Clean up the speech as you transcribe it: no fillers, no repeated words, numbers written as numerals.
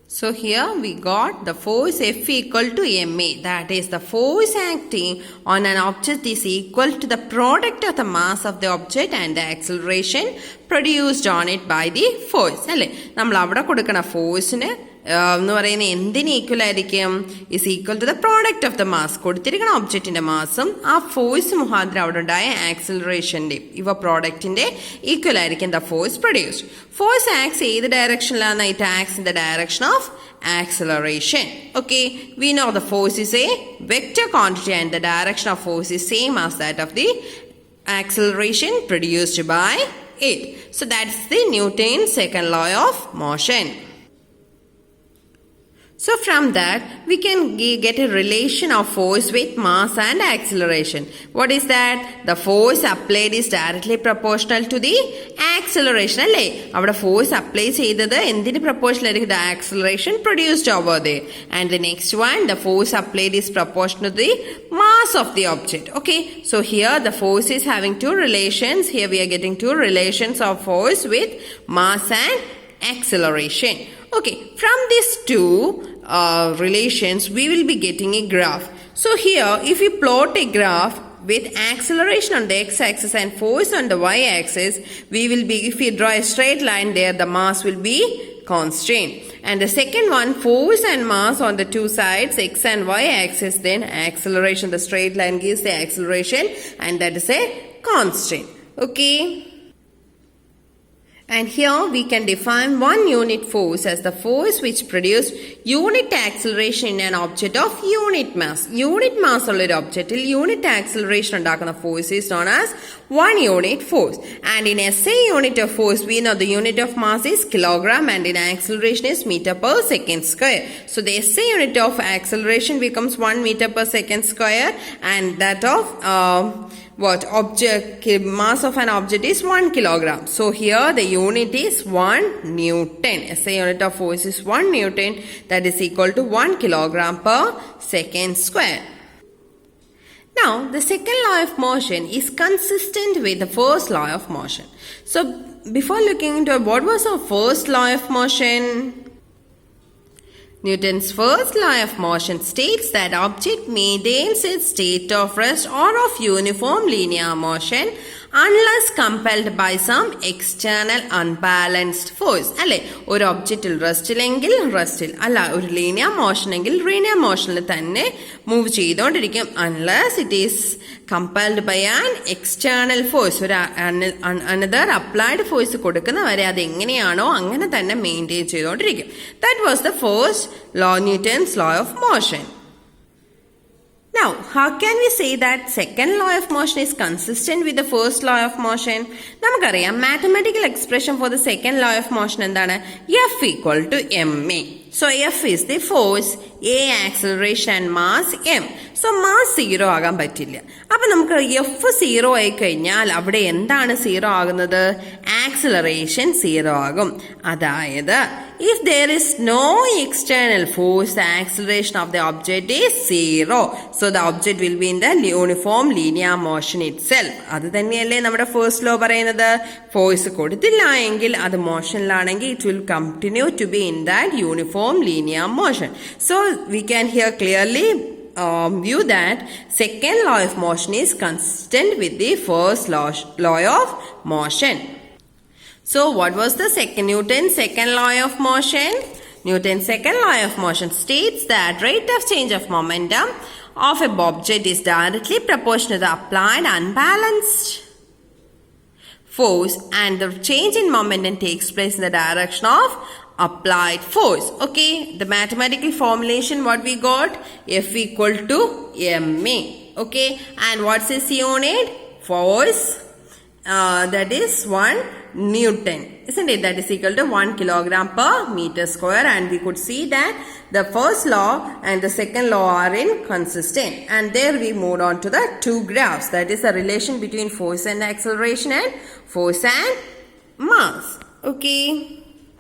So here we got the force F equal to ma. That is, the force acting on an object is equal to the product of the mass of the object and the acceleration produced on it by the force. അല്ലേ, നമ്മൾ അവിടെ കൊടുക്കണ ഫോഴ്സിന് എന്ന് പറയുന്നത് എന്തിന് equal ആയിരിക്കും? Is equal to the product of the mass. കൊടുത്തിരിക്കുന്ന ഒബ്ജക്റ്റിന്റെ മാസും ആ ഫോഴ്സ് മുഖാന്തരം അവിടെ ഉണ്ടായ ആക്സിലറേഷന്റെയും ഇവ പ്രോഡക്റ്റിന്റെ ഈക്വൽ ആയിരിക്കും the force produced. Force acts ഏത് ഡയറക്ഷനിലാണ്? It acts in the direction of acceleration. Okay, we know the force is a vector quantity and the direction of force is same as that of the acceleration produced by it. So that's the Newton's second law of motion. So from that we can get a relation of force with mass and acceleration. What is that? The force applied is directly proportional to the acceleration. അല്ലേ, അവിടെ force apply ചെയ്തത് എന്തിന് proportional ആയിരിക്കും? The acceleration produced over there. And the next one, the force applied is proportional to the mass of the object. Okay, so here the force is having two relations. Here we are getting two relations of force with mass and acceleration. Okay, from these two relations we will be getting a graph. So here if we plot a graph with acceleration on the x-axis and force on the y-axis, we will be, if we draw a straight line there, the mass will be constant. And the second one, force and mass on the two sides, x and y-axis, then acceleration, the straight line gives the acceleration and that is a constant. Okay, and here we can define one unit force as the force which produced unit acceleration in an object of unit mass. Unit mass ഉള്ള ഒരു ഒബ്ജക്റ്റിൽ unit acceleration ഉണ്ടാക്കുന്ന force is known as one unit force. And in SI unit of force, we know the unit of mass is kilogram and in acceleration is meter per second square. So the SI unit of acceleration becomes 1 meter per second square and that of mass of an object is 1 kilogram. So here the unit is 1 Newton. SI unit of force is 1 Newton, that is equal to 1 kilogram per second square. Now the second law of motion is consistent with the first law of motion. So before looking into what was our first law of motion, Newton's first law of motion states that object maintains its state of rest or of uniform linear motion unless compelled by some external unbalanced force. അല്ലെ, ഒരു ഒബ്ജക്റ്റിൽ റെസ്റ്റിലെങ്കിൽ റെസ്റ്റിൽ അല്ല, ഒരു linear motion എങ്കിൽ linear മോഷനിൽ തന്നെ move ചെയ്തുകൊണ്ടിരിക്കും unless it is compelled by an external force. ഒരു another applied force കൊടുക്കുന്ന വരെ അത് എങ്ങനെയാണോ അങ്ങനെ തന്നെ മെയിൻറ്റെയിൻ ചെയ്തുകൊണ്ടിരിക്കും. That was the first law, Newton's law of motion. Now, how can we say that second law of motion is consistent with the first law of motion? നമുക്കറിയാം, mathematical expression for the second law of motion എന്താണ്? F equal to ma. So F is the force, A acceleration and mass m. So mass 0 ആകാൻ പറ്റില്ല. അപ്പൊ നമുക്ക് F 0 ആയി കഴിഞ്ഞാൽ അവിടെ എന്താണ് 0 ആകുന്നത്? ആക്സിലറേഷൻ 0 ആകും. അതായത് if there is no external force, the acceleration of the object is 0. So the object will be in the uniform linear motion itself. അത് തന്നെയല്ലേ നമ്മുടെ ഫസ്റ്റ് ലോ പറയുന്നത്? ഫോഴ്സ് കൊടുത്തില്ല എങ്കിൽ അത് മോഷനിലാണെങ്കിൽ it will continue to be in that uniform linear motion. So we can here clearly view that second law of motion is consistent with the first law of motion. So what was the Newton's second law of motion? Newton's second law of motion states that rate of change of momentum of an object is directly proportional to the applied unbalanced force and the change in momentum takes place in the direction of applied force. Okay, the mathematical formulation what we got? F equal to ma. Okay, and what's its unit? Force, that is 1 Newton, isn't it? That is equal to 1 kilogram per meter square. And we could see that the first law and the second law are inconsistent. And there we moved on to the two graphs, that is the relation between force and acceleration and force and mass. Okay.